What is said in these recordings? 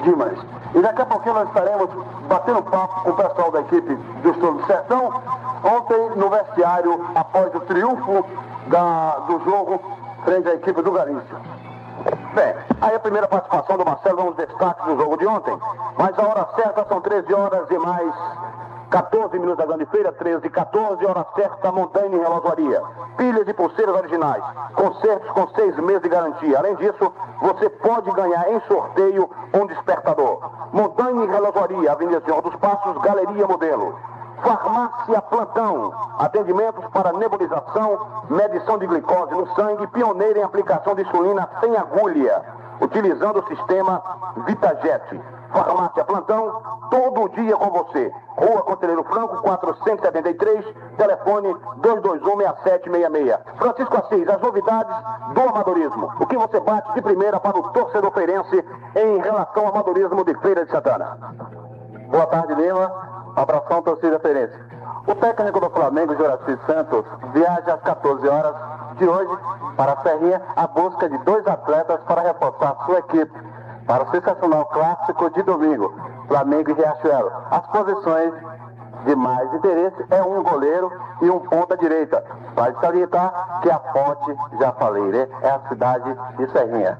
Dimas. E daqui a pouquinho nós estaremos batendo papo com o pessoal da equipe do Estouro do Sertão. Ontem, no vestiário, após o triunfo do jogo frente à equipe do Galícia. Bem, aí a primeira participação do Marcelo, vamos destaques do jogo de ontem. Mas a hora certa são 13 horas e mais 14 minutos da grande feira, 13 e 14, hora certa, Montanha em Relojoaria. Pilhas e pulseiras originais, concertos com 6 meses de garantia. Além disso, você pode ganhar em sorteio um despertador. Montanha em Relojoaria, Avenida Senhor dos Passos, Galeria Modelo. Farmácia Plantão, atendimentos para nebulização, medição de glicose no sangue, pioneira em aplicação de insulina sem agulha, utilizando o sistema VitaJet. Farmácia Plantão, todo dia com você. Rua Conselheiro Franco, 473, telefone 221-6766. Francisco Assis, as novidades do amadorismo. O que você bate de primeira para o torcedor feirense em relação ao amadorismo de Feira de Santana? Boa tarde, Lima. Abração, torcida feirense. O técnico do Flamengo, Joraci Santos, viaja às 14 horas de hoje para a Serrinha à busca de 2 atletas para reforçar sua equipe para o sensacional clássico de domingo, Flamengo e Riachuelo. As posições de mais interesse é um goleiro e um ponta direita. Vale salientar que a fonte, já falei, né, é a cidade de Serrinha.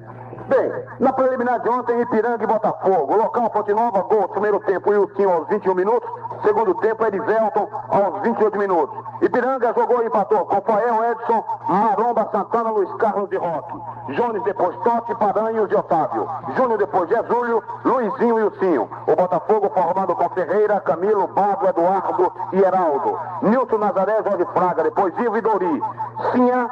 Bem, na preliminar de ontem, Ipiranga e Botafogo. Local Fonte Nova, gol, primeiro tempo, Wilson aos 21 minutos. Segundo tempo, Erivelton aos 28 minutos. Ipiranga jogou e empatou com Fael, Edson, Maromba, Santana, Luiz Carlos de Roque. Jones depois Totti, Paranhos e Otávio. Júnior depois Gesúlio, Luizinho e Ilcinho. O Botafogo formado com Ferreira, Camilo, Bago, Eduardo e Heraldo. Nilson Nazaré, Jorge Fraga, depois Ivo e Dori. Sinha,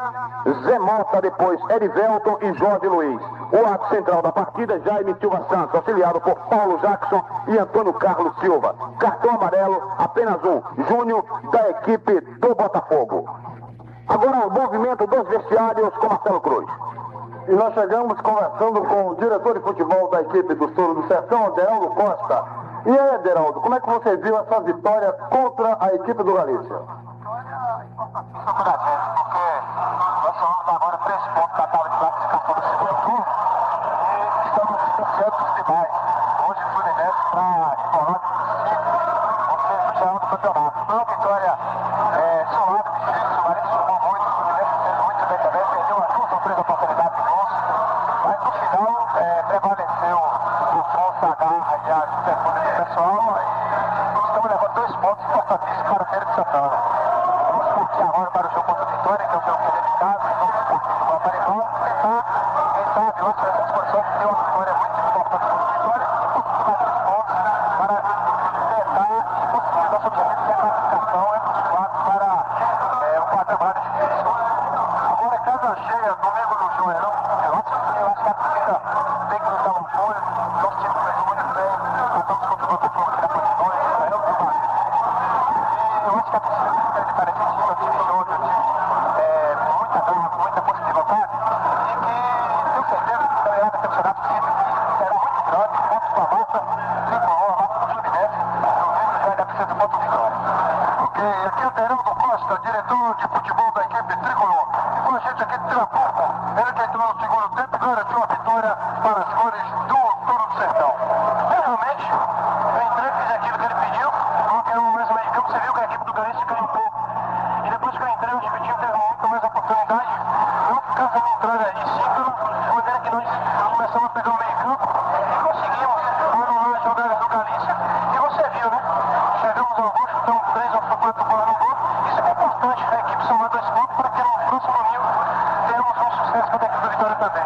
Zé Mota, depois Erivelton e Jorge Luiz. O ato central da partida, Jaime Silva Santos, auxiliado por Paulo Jackson e Antônio Carlos Silva. Cartão amarelo, apenas um, Júnior, da equipe do Botafogo. Agora o movimento dos vestiários com Marcelo Cruz. E nós chegamos conversando com o diretor de futebol da equipe do Estouro do Sertão, Aderaldo Costa. E aí, Aderaldo, como é que você viu essa vitória contra a equipe do Galícia? Isso pra gente, porque nós somos agora 3 pontos da tabela de classificação do segundo turno e estamos distanciando dos demais. Hoje o Fluminense para Esporte do 5, ou seja, já é um do campeonato. Foi uma vitória suave, difícil, o Marinho jogou muito, o Fluminense fez muito bem também, perdeu as 2 ou 3 oportunidades de gols, mas no final prevaleceu o força, a garra e a performance do pessoal e estamos levando 2 pontos importantíssimos para a Feira de Santana. Agora para o jogo contra a Vitória, que é o jogo que é de casa, vamos partir do Aparelhão, tentar, quem sabe, hoje nessa disposição de ter uma vitória muito importante contra a Vitória e conseguir mais 3 pontos para tentar e conseguir nosso objetivo que é a classificação entre os 4 para o quadrangular difícil. Agora é casa cheia, domingo no Joelhão, eu acho que a torcida tem que nos dar um apoio, nosso time começou muito bem, estamos contra o Botafogo que dá para nós, é o trabalho. Eu acho que a torcida tem que acreditar nesse time, é um time de outro, com muita garra, com muita força de vontade, e que tenho certeza que será a campeonato será muito grande, pontos com a massa, tricolor, a massa do Fluminense, domingo já ainda precisa de ponto de vitória. Ok, aqui é o Aderaldo Costa, diretor de futebol da equipe tricolor, e com a gente aqui de Tirapuca, ele que entrou no segundo tempo e garantiu a vitória para as cores do Estouro do Sertão. Realmente, eu entrei, fiz aquilo que ele pediu, porque no mesmo meio campo você viu que a equipe do Galícia caiu um pouco. E depois que eu entrei, o Divitinho teve muito mais oportunidade. Não ficava me entrando aí, sim, de maneira que nós começamos a pegar o meio campo e conseguimos anular as jogadas do Galícia. E você viu, né? Chegamos ao gol, chutamos 3 ou 4 bolas no gol. Isso é importante, a equipe somar 2 pontos para que no próximo domingo tenhamos um sucesso com a equipe do Vitória também.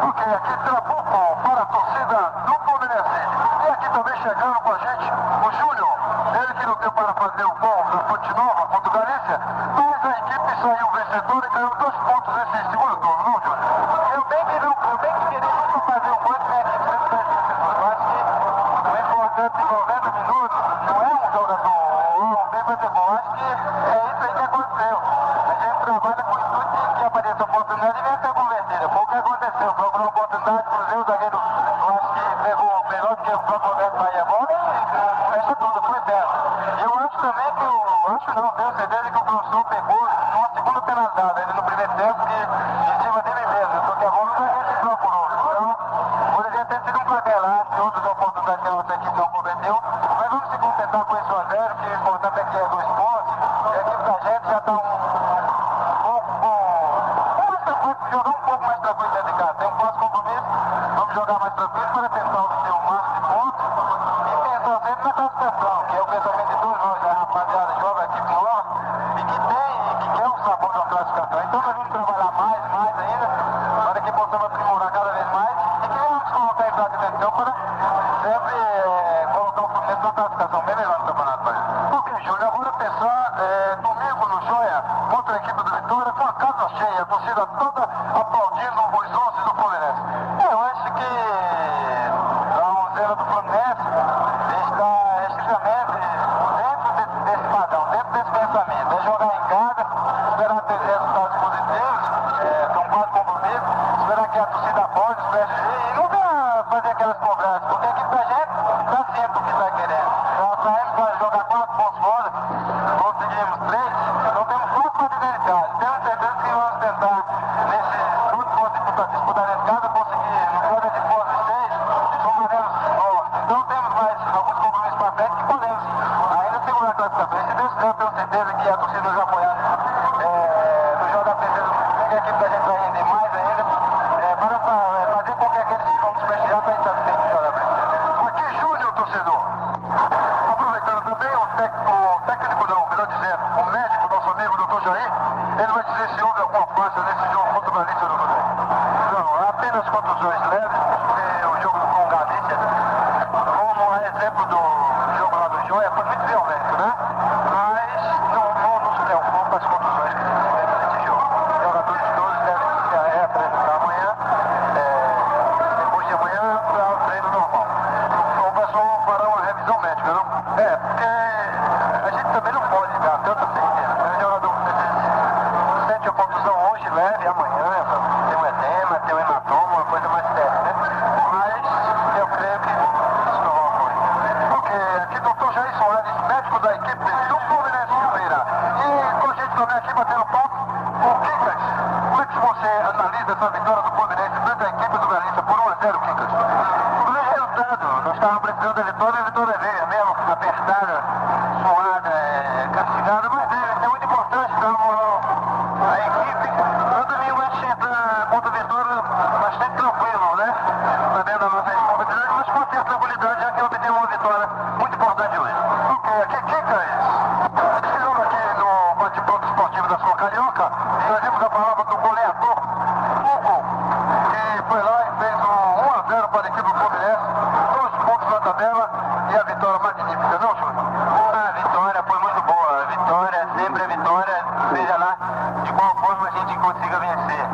Ok, aqui Trabuco para a torcida do Fluminense. E aqui também chegando com a gente o Júnior. Ele que não deu para fazer o gol na Fonte Nova contra o Galícia, mas a equipe saiu vencedora e ganhou 2 pontos nesse segundo turno, não, Júnior? Eu bem que queria muito fazer o gol e a equipe sempre fez vencedora. Eu acho que o importante em 90 minutos não é um jogador bem batebol. Acho que é isso aí que aconteceu. A gente trabalha com o intuito de que apareça a oportunidade e venha ser convertida. Foi o que aconteceu. Procurou a oportunidade, cruzei o zagueiro, eu acho que pegou melhor do que o próprio Roberto Bahia a bola e fechou tudo, foi certo. Eu acho também que tenho certeza que o professor pegou uma segunda penalidade ali no primeiro tempo, que em cima dele mesmo, porque a bola não é que procurou. Então, poderia ter sido um placar lá, todas as oportunidades que a nossa equipe não converteu. Mas vamos se contentar com esse 1 a 0, que o importante é que é 2 pontos. A equipe da gente já está jogar um pouco mais tranquilo dentro de casa. Tem um próximo compromisso, vamos jogar mais tranquilo para tentar obter o máximo de pontos e pensar sempre na classificação, que é o pensamento de todos nós, a rapaziada joga a equipe nova e que quer o sabor da classificação. Então nós vamos trabalhar mais ainda, para que possamos aprimorar cada vez mais e que vamos colocar em prática dentro de campo para sempre colocar o Fluminense na classificação bem melhor no Campeonato Brasileiro. Ok, Júlio, agora pensar domingo no Joia contra a equipe do Vitória com a casa cheia, a torcida toda aplaudindo os 11 do Fluminense. Eu acho que a onzena do Fluminense está estritamente dentro desse padrão, dentro desse pensamento. É jogar em casa, esperar ter resultados positivos, são 4 compromissos, esperar que a torcida apoie, os PSG e não venha fazer aquelas cobranças, porque a equipe da gente está ciente do que está querendo. Nós saímos para jogar 4 pontos fora, conseguimos 3, então temos 4 partidas em casa. Tenho certeza que vamos tentar, nesse disputar dentro de casa, conseguir no quadro de fora de 6, somaremos 9. Então temos mais alguns compromissos para frente que podemos ainda segurar a classificação. E se Deus quiser, eu tenho certeza que a torcida nos apoiando no jogo da terceira, que a equipe da gente vai render mais ainda, para fazer com que aqueles que vão desprestigiar para a gente satisfeito no jogo da frente. Aqui, Júnior, torcedor. Aproveitando também o técnico não, melhor dizendo, o médico, nosso amigo Dr. Jair, ele vai dizer se houve alguma falha nesse jogo contra o Galícia do Rodrigo. Não, apenas contusões leves, o jogo com o Galícia, como a exemplo do jogo lá do Joia, foi muito violento, né? Mas não nos preocupa as contusões que tivemos nesse jogo. Os jogadores todos devem se reapresentar amanhã, depois de amanhã, para o treino normal. O pessoal fará uma revisão médica, não? Porque a gente também não pode dar tanta certeza. O jogador sente a contusão hoje, leve, amanhã tem um edema, tem um hematoma, uma coisa mais séria, né? Mas eu creio que isso não vai ocorrer. Ok, aqui Dr. Jair Soares, médico da equipe do Fluminense de Feira. E com a gente também aqui batendo papo, o Quincas, como é que você analisa essa vitória do Fluminense frente à equipe do Galícia por 1 a 0, Quincas? Grande resultado, nós estávamos precisando da vitória, a vitória veio mesmo, apertada, suada, castigada, mas é muito importante, então a equipe, no domingo a gente entra contra a vitória bastante tranquilo, né? Sabendo da nossa responsabilidade, mas com certa tranquilidade, já que obtemos uma vitória muito importante hoje. Ok, aqui, Quincas, estivemos aqui no bate-papo esportivo da sua Carioca, e nós vimos a palavra do goleador, Hugo, que foi lá e fez um 1 a 0 para a equipe do Fluminense, 2 pontos na tabela e a vitória magnífica, não, Júnior? A vitória foi muito boa, a vitória, sempre a vitória, seja lá de qual forma a gente consiga vencer.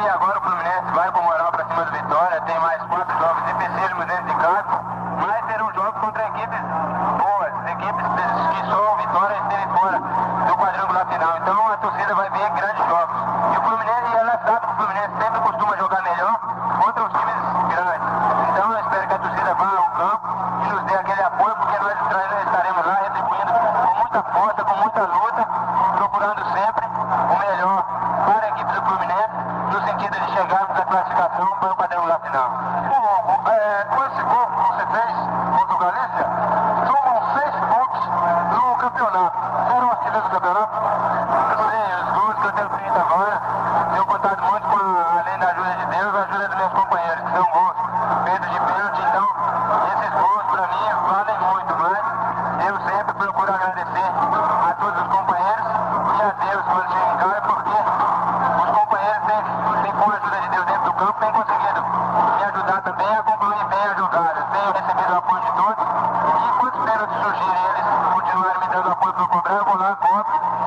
E agora o Fluminense vai com moral para cima do Vitória, tem mais 4 jogos dificílimos dentro de casa, mas serão jogos contra equipes boas, equipes que só o Vitória estarem fora do quadrangular final. Então a torcida vai ver grandes jogos. E o Fluminense, ela sabe que o Fluminense sempre costuma jogar melhor contra os times grandes. Então eu espero que a torcida vá ao campo e nos dê aquele apoio, porque nós estaremos lá retribuindo com muita força, com muita luta, procurando sempre o melhor para a equipe do Fluminense, no sentido de chegarmos à classificação para o quadrangular final. Com esse gol que você fez contra o Galícia, somam 6 pontos no campeonato. Era o artilheiro do campeonato? Sim, os gols que eu tenho feito agora, tenho contado muito com, além da ajuda de Deus, a ajuda dos meus companheiros, que são gols feitos de pênalti. Então, esses gols para mim valem muito, mas eu sempre procuro agradecer a todos os companheiros e a Deus quando chega em casa, porque os companheiros têm, com a ajuda de Deus dentro do campo, têm conseguido me ajudar também a concluir bem as jogadas. Tenho recebido o apoio de todos e quando pênaltis surgirem, eles continuarem me dando apoio para eu cobrar, eu vou lá, cobro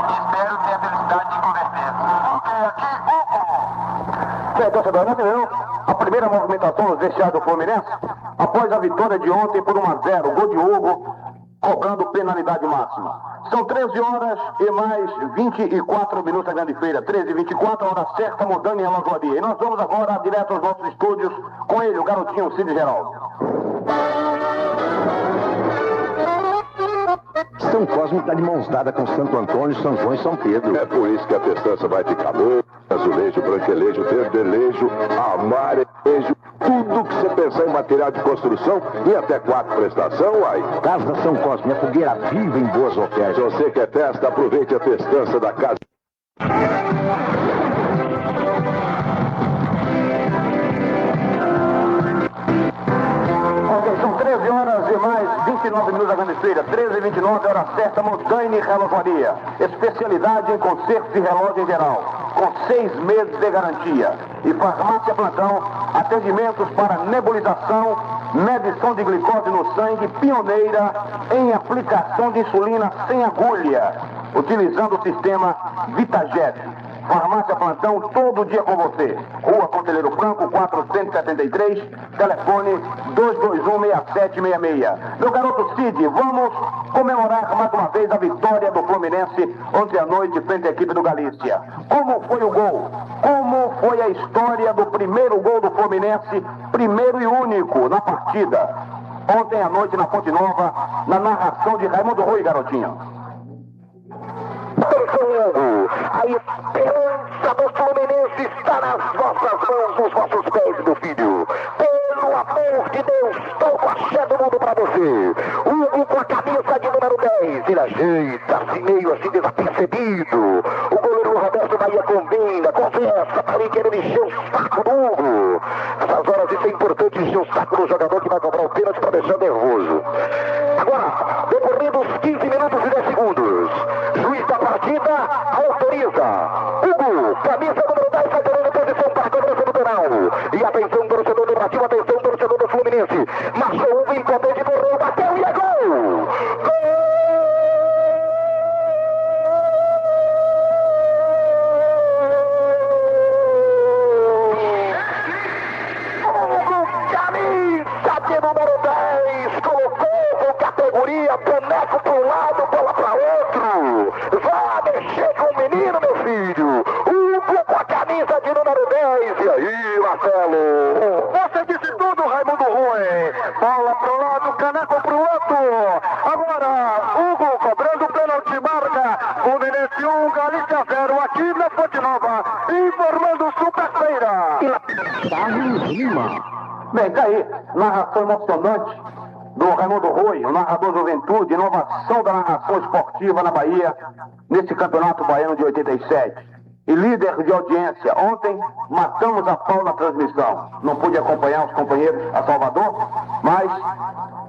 e espero ter a felicidade de converter. Ok, aqui, Hugo. Bem, torcedor, nós tivemos a primeira movimentação no vestiário do Fluminense após a vitória de ontem por 1 a 0, gol de Hugo, cobrando penalidade máxima. São 13 horas e mais 24 minutos da Grande Feira, 13h24, hora certa, mudando em Alagoaria. E nós vamos agora direto aos nossos estúdios com ele, o garotinho Cid Geraldo. São Cosme está de mãos dadas com Santo Antônio, São João e São Pedro. É por isso que a festança vai ficar louca. Azulejo, branquelejo, verdelejo, amarejo, Tudo que você pensar em material de construção e até 4 prestação, uai. Casa São Cosme, a fogueira viva em boas ofertas. Se você quer testa, aproveite a festança da casa. São 13 horas e mais 29 minutos da Grande Feira. 13h29, hora certa, Montagne Relojaria. Especialidade em conserto de relógio em geral, com 6 meses de garantia. E farmácia plantão, atendimentos para nebulização, medição de glicose no sangue, pioneira em aplicação de insulina sem agulha, utilizando o sistema VitaJet. Farmácia Plantão, todo dia com você. Rua Conselheiro Franco, 473, telefone 221-6766. Meu garoto Cid, vamos comemorar mais uma vez a vitória do Fluminense ontem à noite frente à equipe do Galícia. Como foi o gol? Como foi a história do primeiro gol do Fluminense, primeiro e único na partida? Ontem à noite na Fonte Nova, na narração de Raimundo Rui, garotinho. A esperança do Fluminense está nas vossas mãos, nos vossos pés, meu filho. Pelo amor de Deus, todo axé do mundo para você. Hugo com a camisa de número 10. Ele ajeita, assim meio assim desapercebido. O goleiro Roberto Bahia combina, conversa, para ele querer encher o saco do Hugo. Nessas horas isso é importante, encher o saco do jogador que vai cobrar o pênalti para deixar nervoso. Agora, decorrendo os 15 minutos e 10 segundos. Juiz da partida autoriza. Hugo, camisa número 10, vai tomando posição para a cobrança do penal. E atenção, torcedor do Brasil, atenção, torcedor do Fluminense. Marchou Hugo, impotente, correu, bateu e é gol! Número 10, colocou com categoria, boneco para um lado, bola para outro. Vá mexer com o menino, meu filho. Hugo com a camisa de número 10. E aí, Marcelo? Você disse tudo, Raimundo Rui. Bola para um lado, caneco para o outro. Agora, Hugo cobrando o pênalti, marca. Fluminense 1, Galícia 0, aqui na Fonte Nova. Informando Super Feira. Bem, tá aí, narração emocionante do Raimundo Rui, o narrador Juventude, inovação da narração esportiva na Bahia, nesse campeonato baiano de 87. E líder de audiência. Ontem matamos a pau na transmissão. Não pude acompanhar os companheiros a Salvador, mas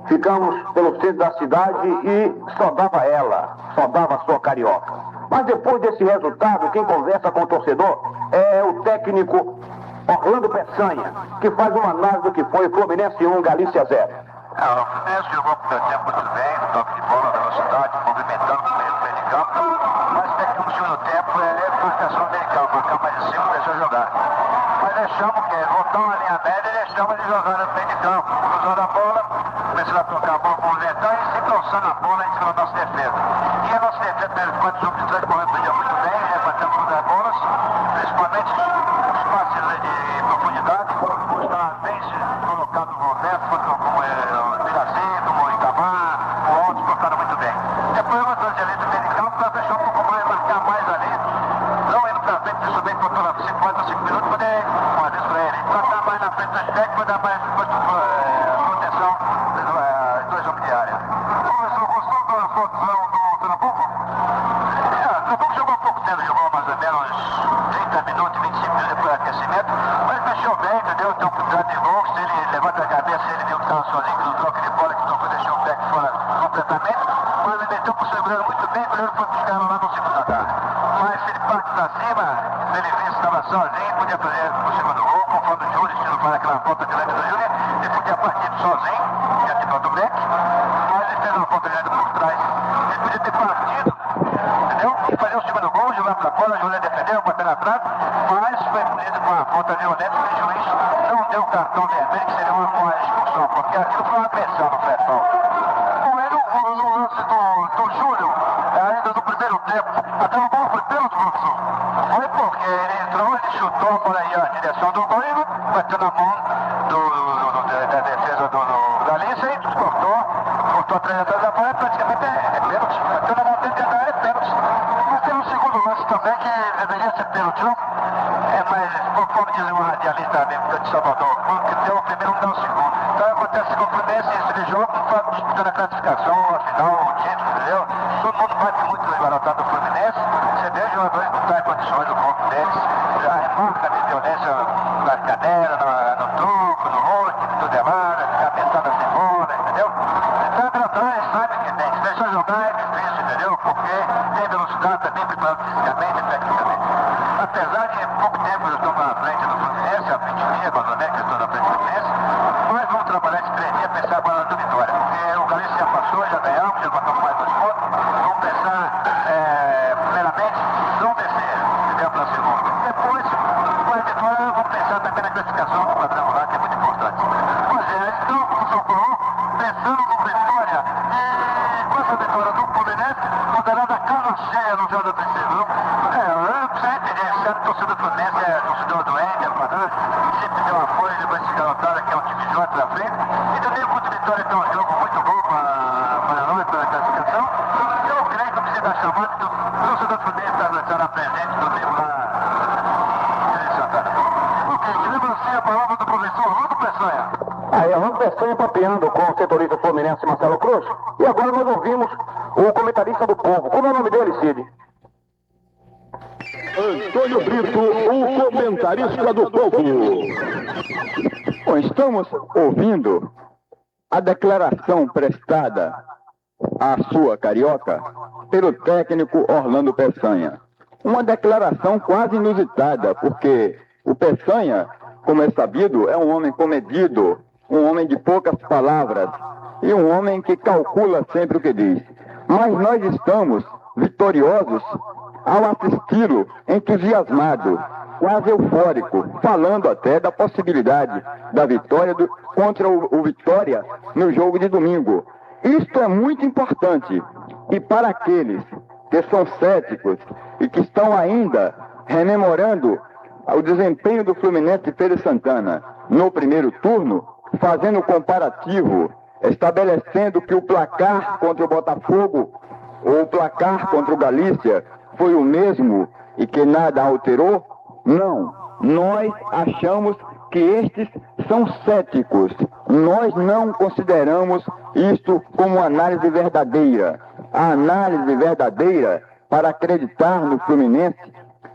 ficamos pelo centro da cidade e só dava ela, só dava a sua carioca. Mas depois desse resultado, quem conversa com o torcedor é o técnico Orlando Peçanha, que faz uma análise do que foi Fluminense 1, Galícia 0. O Fluminense jogou o primeiro tempo muito bem, toque de bola, velocidade, movimentando o meio de campo, mas pegamos o segundo tempo, marcação vertical, marcar mais de cima, deixou jogar. Mas deixamos, porque voltou a linha média e deixamos ele jogar no meio de campo, cruzando a bola, começando a tocar a bola, movimentar e se calçando a bola em cima da nossa defesa. E a nossa defesa, primeiro quatro jogos de trás, correndo muito bem, rebatendo todas as bolas, principalmente os passes de profundidade, está bem colocado no Roberto, como Miracê, como Itamar, o Alto, colocaram muito bem. Depois o motor de ali do meio de campo, para fechar um pouco mais, marcar mais ali, não indo para frente, isso bem por 55 minutos, poder fazer isso para ele. Tratar mais na frente do Spec, para dar mais proteção aos dois homens de área. Começou gostando da produção do Trambuco? Trambuco jogou pouco tempo, jogou mais ou menos 30 minutos, 25 minutos depois do aquecimento, mas mexeu bem, entendeu? Tem um cuidado de gol, se ele levanta a cabeça, ele viu que estava sozinho, que não troca de bola, que tocou, deixou o pé fora completamente, mas ele meteu por segurando muito bem, quando ele foi buscar lá no segundo andar. Mas se ele parte pra cima, ele vê se estava sozinho, podia fazer o segundo gol, conforme o Júlio, se não faz aquela falta de leve do Júlio, ele podia partir sozinho, já tipo do Beck, mas ele fez uma falta de leve por trás. Ele podia ter partido, entendeu? E fazer o segundo gol, jogar pra fora, o Júlio defendeu, bater na trave, mas foi punido com uma falta violenta, que o juiz não deu cartão vermelho, que seria uma expulsão, porque aquilo foi uma agressão no Fredão. O lance do Júlio, ainda no primeiro tempo, até o gol foi pênalti, professor. Foi porque ele entrou, ele chutou a bola aí, a direção do gol e bateu na mão da defesa do Galícia e cortou a trajetória da bola, praticamente é pênalti. Bateu na mão dele da área, é pênalti. Mas tem um segundo lance também que deveria ser pênalti, não? mas conforme diz uma radialista de Salvador, que deu o primeiro, não dá o segundo. Então acontece com o Fluminense isso de jogo, disputando a classificação, a final, o título, entendeu? Todo mundo bate muito no esbarotado do Fluminense, você vê os jogadores não estão em condições do corpo deles, já remarca de violência na cadeira, no tronco, no rosto, tudo demais, cabeçada sem bola, entendeu? Então atrás sabe que tem, se deixar jogar é difícil, entendeu? Porque tem velocidade, tá bem preparado fisicamente e tecnicamente. Apesar de pouco tempo eu estou na frente do Fluminense, há 20 dias, abandonei que eu estou na frente do Fluminense, mas vamos trabalhar esse 3 dias, pensar agora na vitória, porque o Galícia já passou, já ganhamos, já batemos mais 2 pontos, vamos pensar, primeiramente, não descer, entendeu, para a segunda. Depois, com a vitória, vamos pensar também na classificação do quadrangular, que é muito importante. Pois é, então, o São Paulo, pensando no vitória, e com essa vitória do Fluminense, poderá dar casa cheia no jogo da terceira, viu? Eu sei entender, se a torcida do Fluminense é torcedor do Éder, sempre deu apoio, depois se garotada, que é um time de outro na frente, e também o Ponte Vitória tem um jogo muito bom para nós, para a classificação. Eu creio que precisa dar chamada, que o torcedor do Fluminense está presente domingo lá em Santana. Ok, lembra assim a palavra do professor Orlando Peçanha. Aí, Orlando Peçanha papeando com o setorista fluminense Marcelo Cruz. E agora nós ouvimos o comentarista do Povo. Como é o nome dele, Cid? Antônio Brito, o comentarista do Povo. Bom, estamos ouvindo a declaração prestada à sua carioca pelo técnico Orlando Peçanha. Uma declaração quase inusitada, porque o Peçanha, como é sabido, é um homem comedido, um homem de poucas palavras e um homem que calcula sempre o que diz. Mas nós estamos vitoriosos ao assisti-lo entusiasmado, quase eufórico, falando até da possibilidade da vitória contra o Vitória no jogo de domingo. Isto é muito importante, e para aqueles que são céticos e que estão ainda rememorando o desempenho do Fluminense de Feira de Santana no primeiro turno, fazendo o comparativo, estabelecendo que o placar contra o Botafogo ou o placar contra o Galícia foi o mesmo e que nada alterou? Não. Nós achamos que estes são céticos. Nós não consideramos isto como análise verdadeira. A análise verdadeira, para acreditar no Fluminense,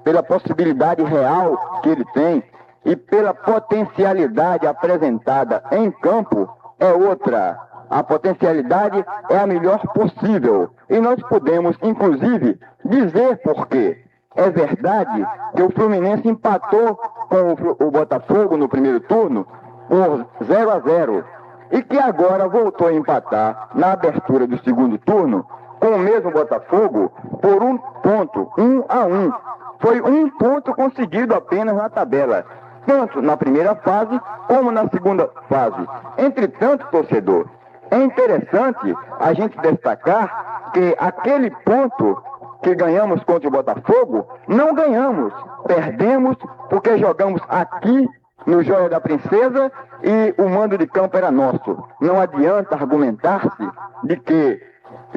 pela possibilidade real que ele tem e pela potencialidade apresentada em campo, é outra. A potencialidade é a melhor possível. E nós podemos, inclusive, dizer por quê. É verdade que o Fluminense empatou com o Botafogo no primeiro turno por 0-0. E que agora voltou a empatar na abertura do segundo turno com o mesmo Botafogo por 1 ponto, 1-1. Foi 1 ponto conseguido apenas na tabela, tanto na primeira fase como na segunda fase. Entretanto, torcedor, é interessante a gente destacar que aquele ponto que ganhamos contra o Botafogo, não ganhamos, perdemos porque jogamos aqui no Joia da Princesa e o mando de campo era nosso. Não adianta argumentar-se de que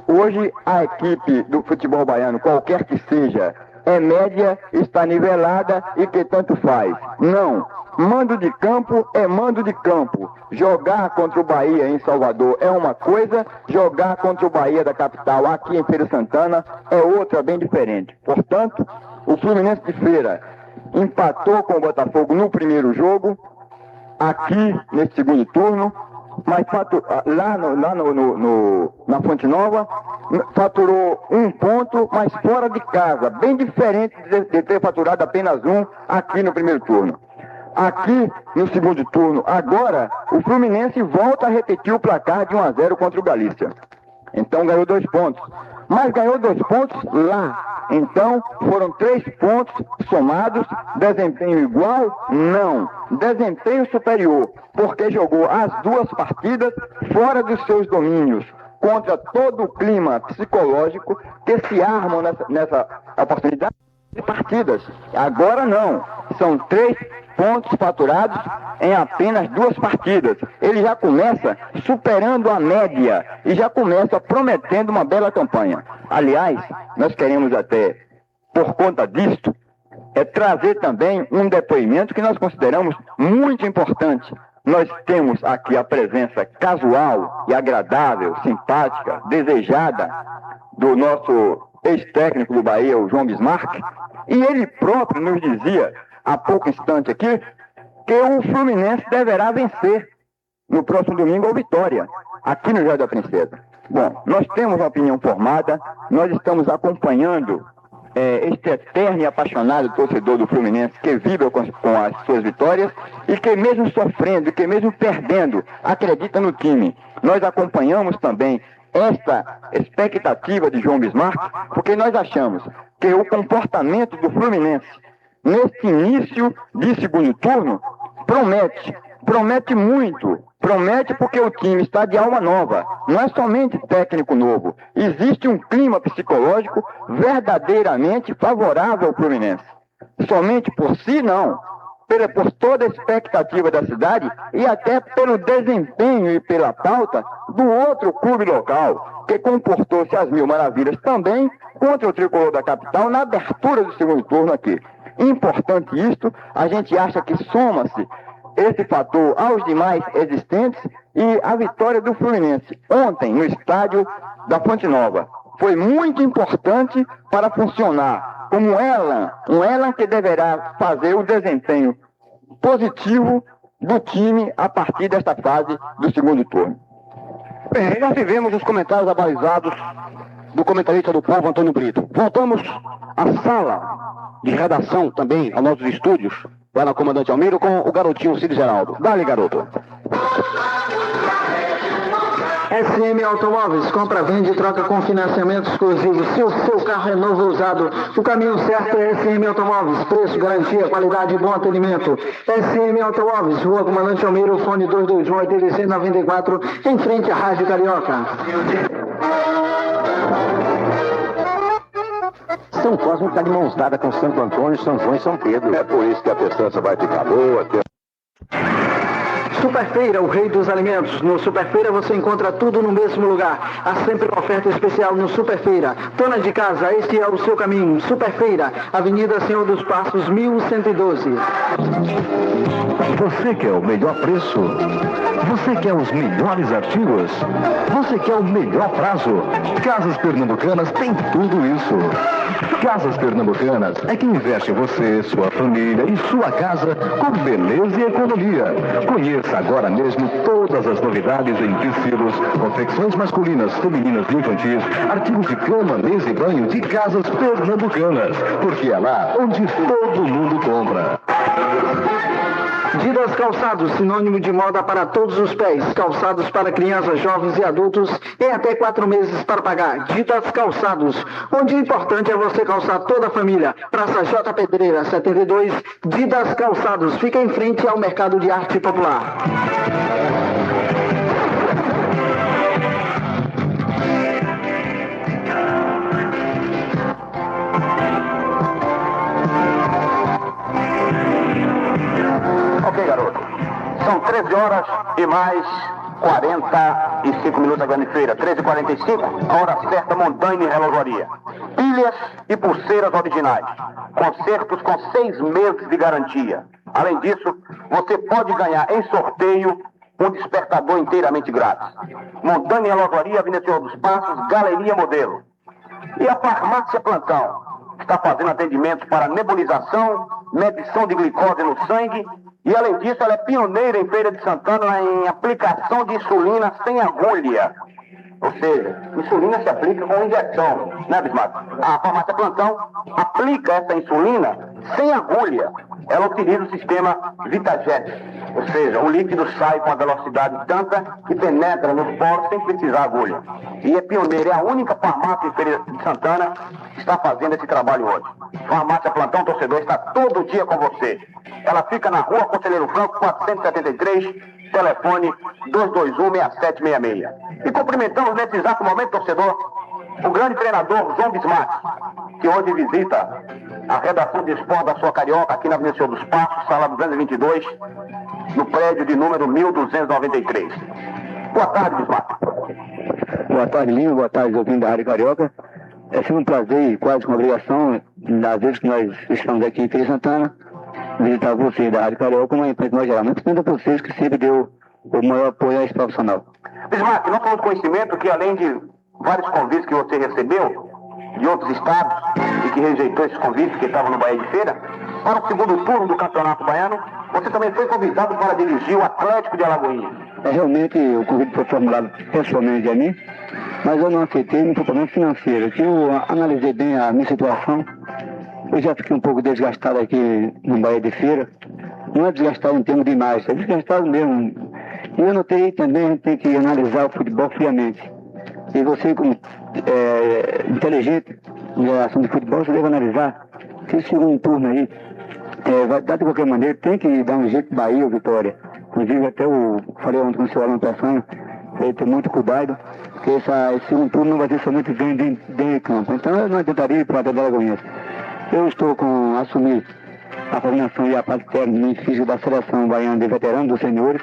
hoje a equipe do futebol baiano, qualquer que seja, é média, está nivelada e que tanto faz. Não. Mando de campo é mando de campo. Jogar contra o Bahia em Salvador é uma coisa, jogar contra o Bahia da capital aqui em Feira de Santana é outra bem diferente. Portanto, o Fluminense de Feira empatou com o Botafogo no primeiro jogo, aqui nesse segundo turno, mas lá na Fonte Nova faturou 1 ponto, mas fora de casa, bem diferente de ter faturado apenas 1 aqui no primeiro turno. Aqui no segundo turno, agora, o Fluminense volta a repetir o placar de 1-0 contra o Galícia. Então ganhou 2 pontos. Mas ganhou 2 pontos lá. Então foram 3 pontos somados. Desempenho igual? Não. Desempenho superior. Porque jogou as 2 partidas fora dos seus domínios. Contra todo o clima psicológico que se armam nessa oportunidade de partidas. Agora não. São 3 pontos faturados em apenas 2 partidas. Ele já começa superando a média e já começa prometendo uma bela campanha. Aliás, nós queremos até, por conta disto, trazer também um depoimento que nós consideramos muito importante. Nós temos aqui a presença casual e agradável, simpática, desejada do nosso ex-técnico do Bahia, o João Bismarck, e ele próprio nos dizia, há pouco instante aqui, que o Fluminense deverá vencer no próximo domingo ao Vitória, aqui no Jardim da Princesa. Bom, nós temos uma opinião formada, nós estamos acompanhando este eterno e apaixonado torcedor do Fluminense que vibra com as suas vitórias e que mesmo sofrendo, e que mesmo perdendo, acredita no time. Nós acompanhamos também esta expectativa de João Bismarck, porque nós achamos que o comportamento do Fluminense neste início de segundo turno promete muito. Promete porque o time está de alma nova, não é somente técnico novo. Existe um clima psicológico verdadeiramente favorável ao Fluminense. Somente por si, não. Por toda a expectativa da cidade e até pelo desempenho e pela pauta do outro clube local, que comportou-se às mil maravilhas também contra o tricolor da capital na abertura do segundo turno aqui. Importante isto, a gente acha que soma-se esse fator aos demais existentes e a vitória do Fluminense ontem no estádio da Fonte Nova foi muito importante para funcionar como um elan que deverá fazer o desempenho positivo do time a partir desta fase do segundo turno. Bem, nós tivemos os comentários abalizados do comentarista do Povo, Antônio Brito. Voltamos à sala de redação também, aos nossos estúdios, lá na Comandante Almeida, com o garotinho Cid Geraldo. Dá-lhe, garoto. SM Automóveis, compra, vende e troca com financiamento exclusivo. Se o seu carro é novo ou usado, o caminho certo é SM Automóveis. Preço, garantia, qualidade e bom atendimento. SM Automóveis, Rua Comandante Almeida, fone 221-8694, em frente à Rádio Carioca. São Cosme está de mãos dadas com Santo Antônio, São João e São Pedro. É por isso que a festança vai ficar boa. Superfeira, o rei dos alimentos. No Superfeira você encontra tudo no mesmo lugar. Há sempre uma oferta especial no Superfeira. Dona de casa, este é o seu caminho. Superfeira, Avenida Senhor dos Passos, 1112. Você quer o melhor preço? Você quer os melhores artigos? Você quer o melhor prazo? Casas Pernambucanas tem tudo isso. Casas Pernambucanas é quem investe em você, sua família e sua casa com beleza e economia. Conheça agora mesmo todas as novidades em tecidos, confecções masculinas, femininas e infantis, artigos de cama, mesa e banho de Casas Pernambucanas, porque é lá onde todo mundo compra. Didas Calçados, sinônimo de moda para todos os pés. Calçados para crianças, jovens e adultos e até 4 meses para pagar. Didas Calçados, onde o importante é você calçar toda a família. Praça J. Pedreira, 72, Didas Calçados. Fica em frente ao Mercado de Arte Popular. Ok, garoto. São 13 horas e mais 45 minutos da grande feira. 13h45, a hora certa, Montanha e Relojoaria. Pilhas e pulseiras originais. Concertos com 6 meses de garantia. Além disso, você pode ganhar em sorteio um despertador inteiramente grátis. Montanha e Relojoaria, Avenida Senhor dos Passos, Galeria Modelo. E a Farmácia Plantão está fazendo atendimento para nebulização, medição de glicose no sangue e, além disso, ela é pioneira em Feira de Santana em aplicação de insulina sem agulha. Ou seja, insulina se aplica com injeção, né, Bismarck? A Farmácia Plantão aplica essa insulina sem agulha. Ela utiliza o sistema VitaJet, ou seja, o líquido sai com a velocidade tanta que penetra nos poros sem precisar agulha. E é pioneira, é a única farmácia em Feira de Santana que está fazendo esse trabalho hoje. Farmácia Plantão, torcedor, está todo dia com você. Ela fica na Rua Conselheiro Franco, 473, telefone 221-6766. E cumprimentamos nesse exato momento, torcedor, o grande treinador João Bismarck, que hoje visita a redação de esporte da sua Carioca, aqui na Avenida Senhor dos Passos, sala 222, no prédio de número 1293. Boa tarde, Bismarck. Boa tarde, Lino. Boa tarde, ouvindo da Rádio Carioca. É sempre um prazer e quase uma obrigação das vezes que nós estamos aqui em Feira de Santana, visitar vocês da Rádio Carioca, como a imprensa nós geral, mas principalmente a vocês que sempre deu o maior apoio a esse profissional. Bismarck, nós temos conhecimento que além de vários convites que você recebeu de outros estados e que rejeitou esses convites que estavam no Bahia de Feira, para o segundo turno do Campeonato Baiano, você também foi convidado para dirigir o Atlético de Alagoinha. Realmente o convite foi formulado pessoalmente a mim, mas eu não aceitei no problema financeiro, que eu analisei bem a minha situação. Eu já fiquei um pouco desgastado aqui no Bahia de Feira. Não é desgastado em termos de imagem, é desgastado mesmo. E eu notei também, a gente tem que analisar o futebol friamente. E você, como inteligente em relação de futebol, você deve analisar que esse segundo turno aí vai dar de qualquer maneira, tem que dar um jeito Bahia ou Vitória. Inclusive até eu falei ontem com o senhor Alan Peçanha, ele tem muito cuidado, porque esse segundo turno não vai ter somente dentro de campo. Então eu não tentaria ir para a Alagoinhas. Eu estou com assumir a coordenação e a parte técnica física da seleção baiana de veteranos, dos senhores.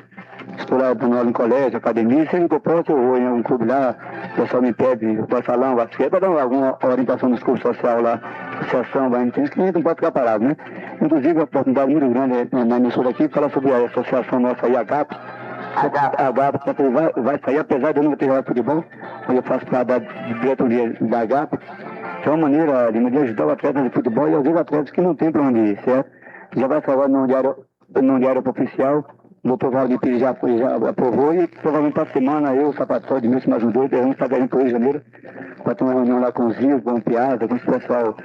Estou lá dando aula em colégio, academia, sempre que eu posso eu vou em algum clube lá, o pessoal me pede, eu posso falar, para dar alguma orientação no curso social lá, associação baiana de tênis, que a gente não pode ficar parado, né? Inclusive, uma oportunidade muito grande na emissora aqui, falar sobre a associação nossa aí, a GAP. A GAP vai sair, apesar de eu não ter jogado futebol, eu faço parte da diretoria da GAP, que é uma maneira de ajudar o atleta de futebol e aos atletas que não tem para onde ir, certo? Já vai sair agora no diário oficial. O doutor Valdir Pires já aprovou e provavelmente para a semana eu, o Sapatão, de mais um dois, vamos estar ganhando para o Rio de Janeiro para ter uma reunião lá com os Rios, com o Piazza, com esse pessoal,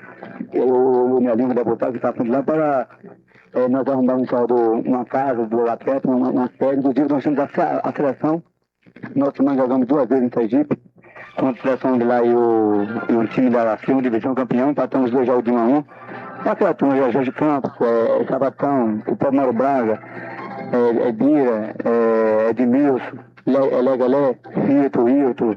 o minha língua deputado que está lá para nós arrumarmos uma casa do atleta, uma sede. Inclusive nós temos a seleção, nós também jogamos 2 vezes em Sergipe, com a seleção de lá e o time da segunda divisão campeão, empatamos 2 jogos de 1-1. Aquela turma, Jorge Campos, Sapatão, o Paulo Mário Braga, Bira, Edmilson, Legalé, Hilton,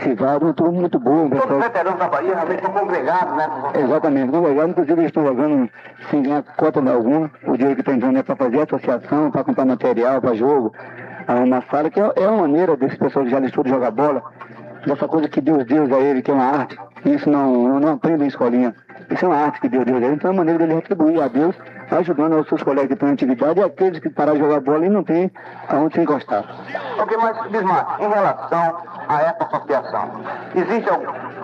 Sivaldo, um turno muito bom. Todos os veteranos da Bahia realmente estão congregados, né? Exatamente, congregados, inclusive eles estão jogando sem ganhar cota alguma. O dinheiro que está entrando é para fazer associação, para comprar material, para jogo, arrumar sala, que é uma maneira desse pessoal que já estuda jogar bola, dessa coisa que Deus deu a ele, que é uma arte. Isso não aprende em escolinha. Isso é uma arte que Deus deu a ele, então é uma maneira dele retribuir a Deus, ajudando os seus colegas que estão em atividade e aqueles que pararam de jogar bola e não tem aonde se encostar. Ok, mas Bismarck, em relação a essa associação, existe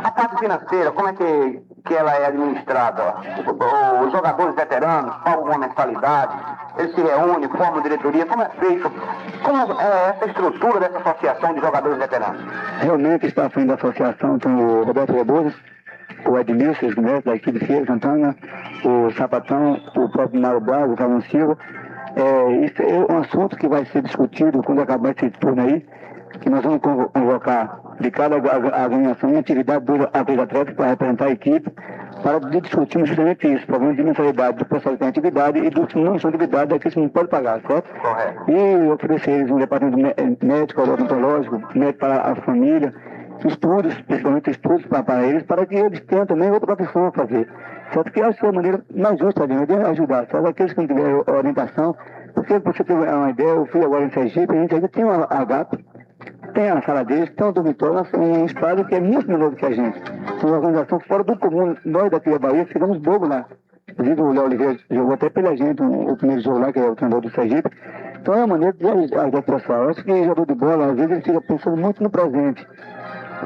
a parte financeira, como é que ela é administrada? Os jogadores veteranos pagam uma mensalidade, eles se reúnem, formam diretoria, como é feito? Como é essa estrutura dessa associação de jogadores veteranos? Realmente está à frente da associação tem o Roberto Rebouças, o Edmilson, da equipe de Feira Santana, o Sapatão, o próprio Mário Braga, o Carlos Silva. Isso é um assunto que vai ser discutido quando acabar esse turno aí, que nós vamos convocar de cada agremiação em atividade dos atletas para representar a equipe, para discutirmos justamente isso, problema de mensalidade do pessoal que tem atividade e dos que não são atividade daqueles que não podem pagar, certo? Correto. E oferecer eles um departamento médico, odontológico, médico para a família, estudos, principalmente estudos para eles, para que eles tenham também outra profissão a fazer. Certo? Que acho que é a maneira mais justa de ajudar, só aqueles que não tiverem orientação, porque você tem uma ideia, eu fui agora em Sergipe, a gente ainda tem uma GAP, tem a sala deles, tem um dormitório, um espaço que é muito menor do que a gente. É uma organização fora do comum. Nós daqui da Bahia ficamos bobos lá. Inclusive o Léo Oliveira jogou até pela gente o primeiro jogo lá, que é o treinador do Sergipe. Então é uma maneira de ajudar o pessoal. Eu acho que jogador de bola, às vezes, ele fica pensando muito no presente.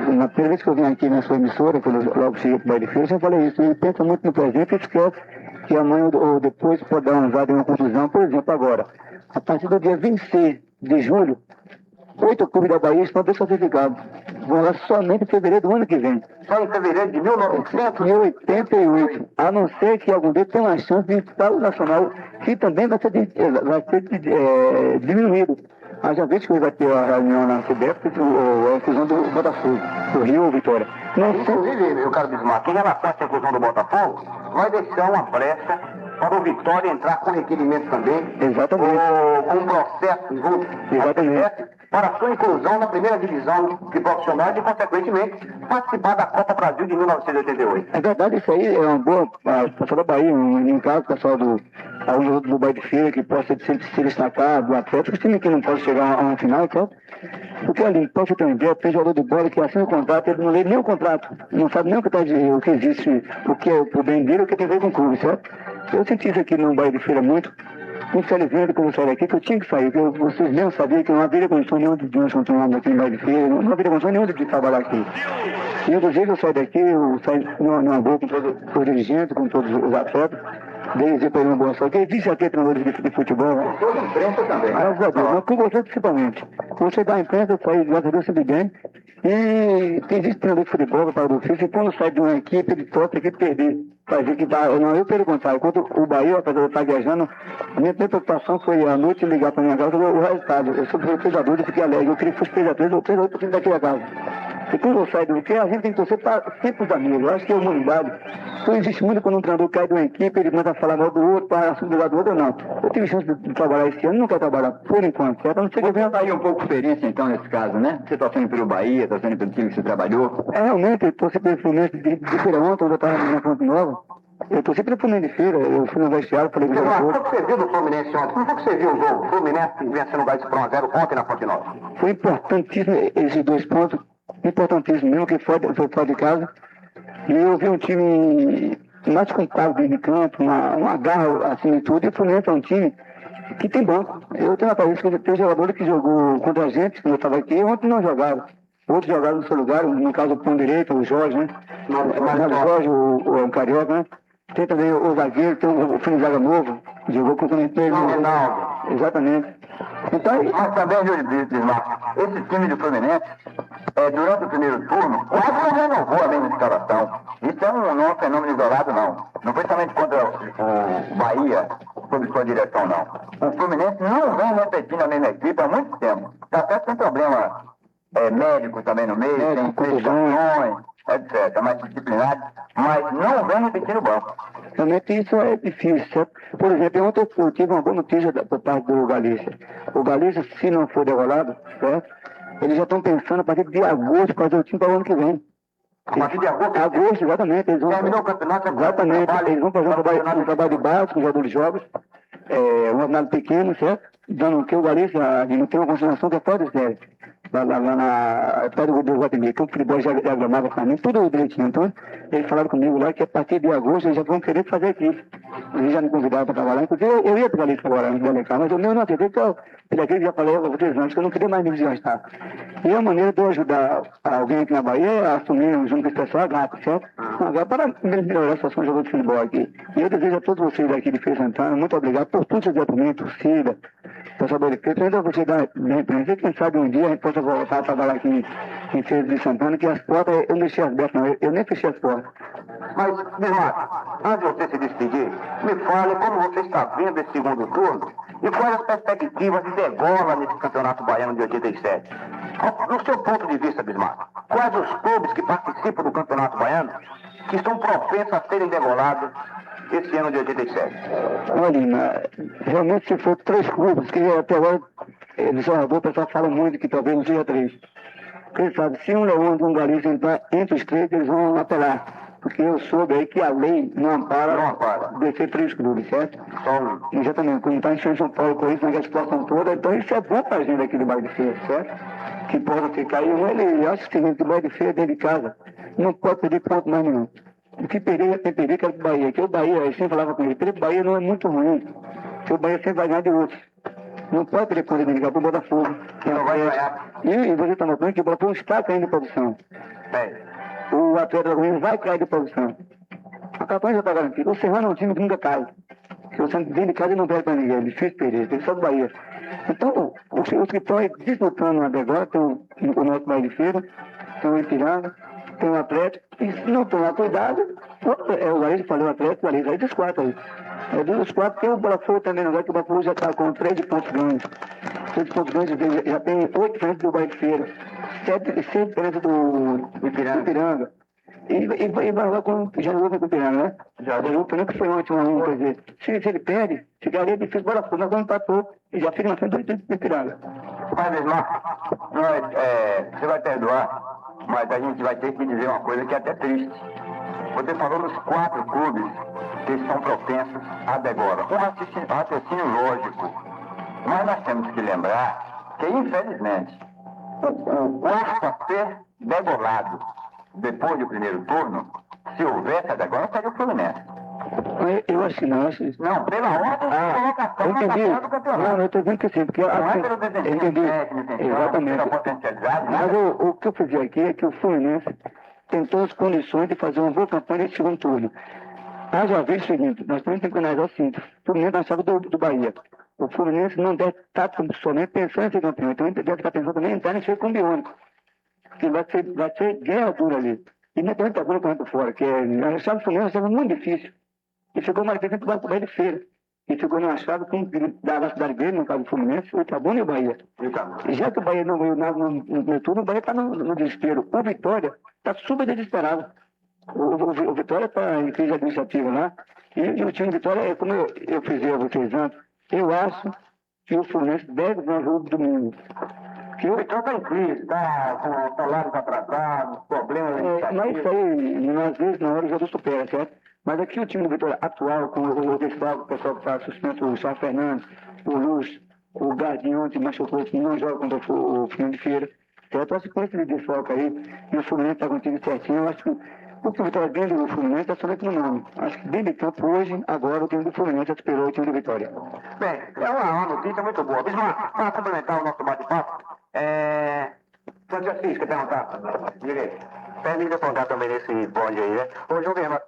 Na primeira vez que eu vim aqui na sua emissora, quando eu logo cheguei para o Bahia de Feira, eu sempre falei isso. Ele pensa muito no presente e esquece que amanhã ou depois pode dar uma usada em uma confusão. Por exemplo, agora, a partir do dia 26 de julho, 8 clubes da Bahia estão desclassificados. Vão lá somente em fevereiro do ano que vem. Só em fevereiro de 1988. A não ser que algum deles tenha uma chance de disputar o Nacional, que também vai ser diminuído. Haja vez que vai ter a reunião na CBF, a inclusão do Botafogo, do Rio ou Vitória. Inclusive, meu caro Bismarck, em relação a essa inclusão do Botafogo, vai deixar uma brecha para o Vitória entrar com requerimento também. Exatamente. Com um processo junto. Exatamente. Para a sua inclusão na primeira divisão de profissionais e, consequentemente, participar da Copa Brasil de 1988. É verdade, isso aí é uma boa. O pessoal da Bahia, em caso, o pessoal algum jogador do Bahia de Feira que possa se destacar do Atlético, time que não pode chegar a uma final, certo? Porque ali, pode você ter uma ideia, tem jogador de bola que assina o contrato, ele não lê nem o contrato, não sabe nem o que existe, o que é o bem dele, o que tem a ver com o clube, certo? Eu senti isso aqui no Bahia de Feira muito. Infelizmente, quando eu saí daqui, que eu tinha que sair, porque vocês mesmo sabiam que não haveria condição nenhuma de nós continuarmos aqui em Bahia de Feira, não haveria condição nenhuma de trabalhar aqui. E inclusive eu saí daqui, eu saí numa boa com todos os dirigentes, com todos os atletas, desde para ele uma boa sorte, porque existe aqui treinadores de futebol. Né? Toda a imprensa também. Graças a Deus, mas com você principalmente. Quando você dá a imprensa, eu saí, graças a Deus, sempre bem. E existe treinador de futebol, para o ofício, e quando sai de uma equipe, ele torce a equipe perder. Para ver que tá, não, eu pelo contrário, quando o Bahia, apesar de eu estar viajando, a minha preocupação foi à noite ligar para minha casa o resultado. Eu soube que foi 3-2 e fiquei alegre. Eu queria que fosse 3-3 ou 3-8% daquela casa. E quando eu saio do que a gente tem que torcer para sempre os amigos. Eu acho que é a humanidade. Então existe muito quando um treinador cai de uma equipe, ele começa a falar mal do outro, para assumir do lado do outro, não. Eu tive chance de trabalhar esse ano, não quero trabalhar por enquanto, certo? Não sei que Você aí um pouco experiência então nesse caso, né? Você está sendo pelo Bahia, está sendo pelo time que você trabalhou. Realmente, eu torci pelo Fluminense de Feira ontem, onde eu estava na Fonte Nova. Eu torci pelo Fluminense de Feira, eu fui no vestiário, falei que o que você viu do Fluminense ontem? Como foi que você viu o jogo? O Fluminense vencendo o Bahia por 1-0 ontem na Fonte Nova. Foi importantíssimo esses 2 pontos, importantíssimo mesmo, que foi fora de casa. E eu vi um time mais compacto dentro de campo, uma garra acima de tudo, e o Fluminense é um time que tem banco. Eu tenho na cabeça que tem jogadores que jogou contra a gente, quando eu estava aqui, ontem não jogaram. Outros jogaram no seu lugar, no caso o Pão Direito, o Jorge, né? O Jorge, o Carioca, né? Tem também o zagueiro, tem o Zaga Novo, jogou contra o Ronaldo. Exatamente. Então, mas também, Júlio Bismarck, esse time do Fluminense, durante o primeiro turno, quase não renovou a mesma escalação. Isso não é um fenômeno isolado, não. Não foi somente contra o Bahia, sob sua direção, não. O Fluminense não vem repetindo a mesma equipe há muito tempo. Tá certo, tem problema médico também no meio, tem complicações, etc. Mais disciplinados, mas não vem repetindo o banco. Realmente isso é difícil, certo? Por exemplo, ontem eu tive uma boa notícia por parte do Galícia. O Galícia, se não for derrolado, certo? Eles já estão pensando a partir de agosto para fazer o time para o ano que vem. A partir de agosto? Agosto, exatamente. Eles vão, terminou o campeonato? Exatamente. Eles vão fazer um trabalho de base com os jogadores jovens, um campeonato pequeno, certo? Dando que o Galícia não tem uma consideração que é fora de série. Lá na perto do Guatemala, que o futebol já gramava para mim, tudo direitinho. Então, eles falaram comigo lá que a partir de agosto eles já vão querer fazer aqui. Eles já me convidaram para trabalhar. Inclusive, eu ia para ali trabalhar no Belecá, mas eu não acredito que eu já falei há 3 anos que eu não queria mais me desgastar. E a maneira de eu ajudar alguém aqui na Bahia é assumir junto com esse pessoal, certo? Para melhorar a situação do jogo de futebol aqui. E eu desejo a todos vocês aqui de Feira Santana, muito obrigado por tudo que vocês também, torcida, pessoal do Feira. Ainda você dá repreensão, quem sabe um dia a gente possa voltar a trabalhar aqui em Feira de Santana, que as portas, eu não deixei as abertas, não, eu nem fechei as portas. Mas, Bismarck, antes de você se despedir, me fale como você está vendo esse segundo turno e quais as perspectivas de degola nesse campeonato baiano de 87. No seu ponto de vista, Bismarck, quais os clubes que participam do campeonato baiano que estão propensos a serem degolados esse ano de 87? Olha, realmente se for 3 clubes, que até agora, no Salvador, o pessoal fala muito que talvez não seja 3. Quem sabe, se um Leão e um Galícia entrar entre os 3, eles vão apelar. Porque eu soube aí que a lei não ampara descer 3 clubes, certo? Exatamente, como está em São Paulo, Corinthians, naquela situação toda, então isso é bom para a gente aqui do Bahia de Feira, certo? Que possa ficar. E ele acha que o Bahia de Feira dentro de casa não pode perder ponto mais nenhum. O que perder, tem perder que era o Bahia. Que o Bahia, eu sempre falava com ele, o Bahia não é muito ruim. Que o Bahia sempre vai ganhar de outros. Não pode perder ponto de ligar para o Botafogo. E você está notando que o Botafogo está caindo de posição. O Atlético vai cair de posição. A campanha já está garantida. O Serrano é um time que nunca cai. Se você vem de casa, ele não perde para ninguém. É difícil perder. Tem só do Bahia. Então, os que estão disputando agora, tem o nosso Bahia de Feira, tem o Ipiranga, tem o Atlético. E se não tomar cuidado, o Bahia falou o Atlético, o Bahia aí dos 4 aí. Dos 4 tem o Botafogo também, agora que o Botafogo já está com 3 pontos ganhos. 3 pontos ganhos, já tem 8 diferentes do Bahia de Feira. 7 diferentes do Ipiranga. E vai lá com o Januário com o Ipiranga, né? O Ipiranga que foi ontem, quer dizer, se ele perde, ficaria difícil para Botafogo, agora empatou e já fica na frente do Ipiranga. Mas, Bismarck, você vai perdoar, mas a gente vai ter que dizer uma coisa que é até triste. Você falou dos 4 clubes que estão propensos à degola. Um raciocínio lógico. Mas nós temos que lembrar que, infelizmente, o quarto a ser degolado depois do primeiro turno, se houvesse a degola, seria o Fluminense. Eu acho que não. Não, pela ordem de colocação eu entendi. na do campeonato. Não, eu estou dizendo que sim, porque Não é pelo eu desempenho entendi. técnico, Exatamente. pela potencialidade, Mas nada. o que eu fiz aqui é que o Fluminense tem todas as condições de fazer uma boa campanha nesse segundo turno. Haja visto o seguinte, nós também temos que analisar o seguinte, o Fluminense na chave do Bahia. O Fluminense não deve estar somente pensando em ser campeão, então ele deve estar pensando também em entrar nesse campo biônico. Que vai ser guerra dura ali. E não tem muita coisa correndo fora, que a chave do Fluminense é uma chave muito difícil. E ficou mais difícil para o Bahia de Feira. E ficou numa chave da cidade dele, no caso do Fluminense, o Itabuna e o Bahia. E já que o Bahia não veio no turno, o Bahia está no desespero. O Vitória está super desesperado. O Vitória está em crise administrativa lá. E o time do Vitória, como eu fiz a vocês antes, eu acho que o Fluminense deve ganhar o jogo domingo. Que o Vitória está em crise, está com salários atrasados, problemas. Mas isso aí, às vezes, na hora o jogo supera, certo? Mas aqui o time do Vitória atual, com o pessoal que está suspenso, o Charles Fernandes, o Luz, o Gardinho, que machucou, que não joga contra o Fluminense de Feira. Eu acho que com esse desfoque aí, e o Fluminense está com o time certinho, eu acho que o que o Vitória dentro do Fluminense é somente no nome. Acho que dentro de campo, hoje, agora, o time do Fluminense superou o time do Vitória. Bem, é uma notícia muito boa. Bismarck, para complementar o nosso bate-papo, Santos Assis, quer perguntar? Direito. Permita perguntar também nesse bonde aí, né? Hoje o Bismarck,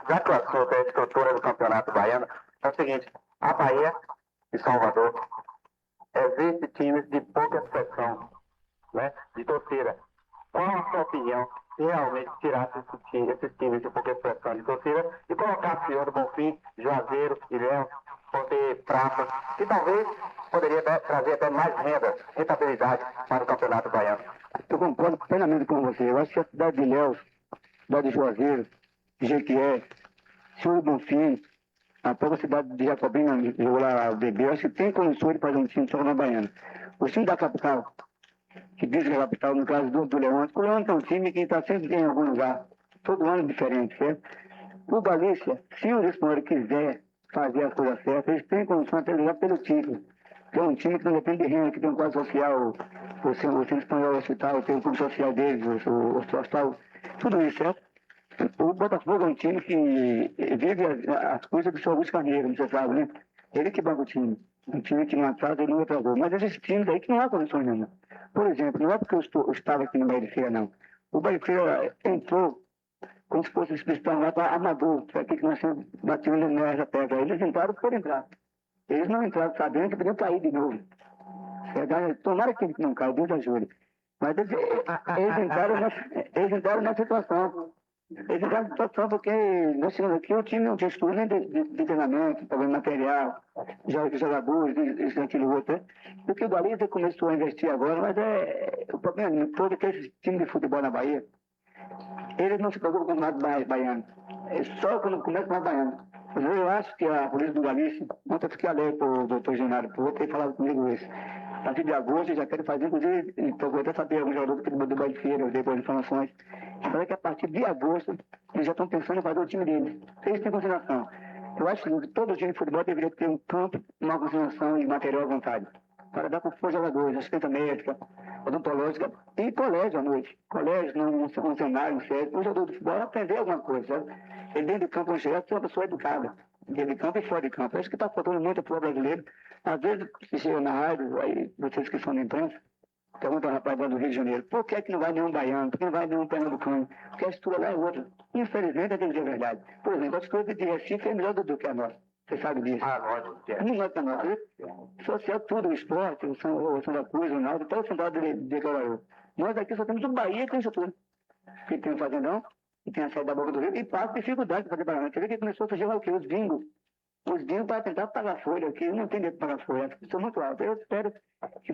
já que o assunto é a estrutura do Campeonato Baiano, é o seguinte, a Bahia e Salvador existe times de pouca expressão, né? De torcida. Qual a sua opinião se realmente tirasse esses times de pouca expressão de torcida e colocasse Senhor do Bonfim, Juazeiro, Ilhéus, Ponte Prata, que talvez poderia trazer até mais rentabilidade para o Campeonato Baiano? Eu concordo plenamente com você. Eu acho que a cidade de Ilhéus, cidade de Juazeiro, de Jequié, Senhor do Bonfim, a própria cidade de Jacobina, jogou lá o bebê, eu acho que tem condições de fazer um time só na Baiana. O time da capital, que diz que é a capital, no caso do Leôncio, o Leôncio é um time que está sempre em algum lugar, todo ano diferente, certo? O Galícia, se o Lisboa quiser fazer as coisas certas, eles têm condições de jogar pelo título. É um time que não depende de renda, que tem um quadro social, o Centro Espanhol Hospital, tem o clube social deles, o hospital, tudo isso, certo? O Botafogo é um time que vive as coisas do seu Augusto Carneiro, você sabe, né? Ele que banca o time. Um time que não atrasa e não atrasou. Mas existem times aí que não há condições nenhuma. Por exemplo, não é porque eu estava aqui no Bahia de Feira, não. O Bahia de Feira entrou como se fosse um lá para amador, foi aqui que nós temos batido nessa pedra. Eles entraram por entrar. Eles não entraram sabendo que podiam cair de novo. Tomara que não caia, Deus ajude. Mas eles entraram na situação. Eles entraram na situação porque nós tínhamos aqui o time não tinha estudo nem de treinamento, problema material, jogadores, isso, aquilo, outro. Né? Porque o Galiza começou a investir agora, mas o problema todo é que esse time de futebol na Bahia, eles não se preocupam com o campeonato baiano. É só quando começa o campeonato baiano. Mas eu acho que a polícia do Galícia, ontem eu fiquei alegre para o doutor Genário, por ter falado comigo isso. A partir de agosto, eu já quero fazer, inclusive, procurei até saber alguns jogadores que do Bahia de Feira, eu dei boas informações. Falei que a partir de agosto, eles já estão pensando em fazer o time deles. Eles têm consideração. Eu acho que todo time de futebol deveria ter um campo, uma consideração e material à vontade. Para dar para os jogadores, assistência médica, odontológica e colégio à noite. Colégio, não funcionário, não sei. O jogador de futebol aprender alguma coisa, sabe? Ele dentro de campo, não chega, é uma pessoa educada. Dentro de campo e fora de campo. Acho que está faltando muito para o brasileiro. Às vezes, se chega na rádio, aí vocês que são da imprensa, pergunta ao rapaz lá do Rio de Janeiro, por que é que não vai nenhum baiano, por que não vai nenhum pernambucano? Porque a estrutura lá é outra. Infelizmente, eu tenho que dizer a verdade. Por exemplo, a estrutura de Recife é melhor do que a nossa. Você sabe disso. Lógico que é. Não é que a nossa. Social, tudo, o esporte, o Santa Cruz, o Naldo, todo o central de Caruaru. Nós aqui só temos o Bahia que tem estrutura. Que tem o Fazendão, que tem a saída da Boca do Rio, e passa dificuldade para fazer pagamento. Você vê que começou a surgir o quê? Os bingos. Os bingos para tentar pagar folha, que não tem dinheiro para pagar folha. Isso é muito alto. Eu espero que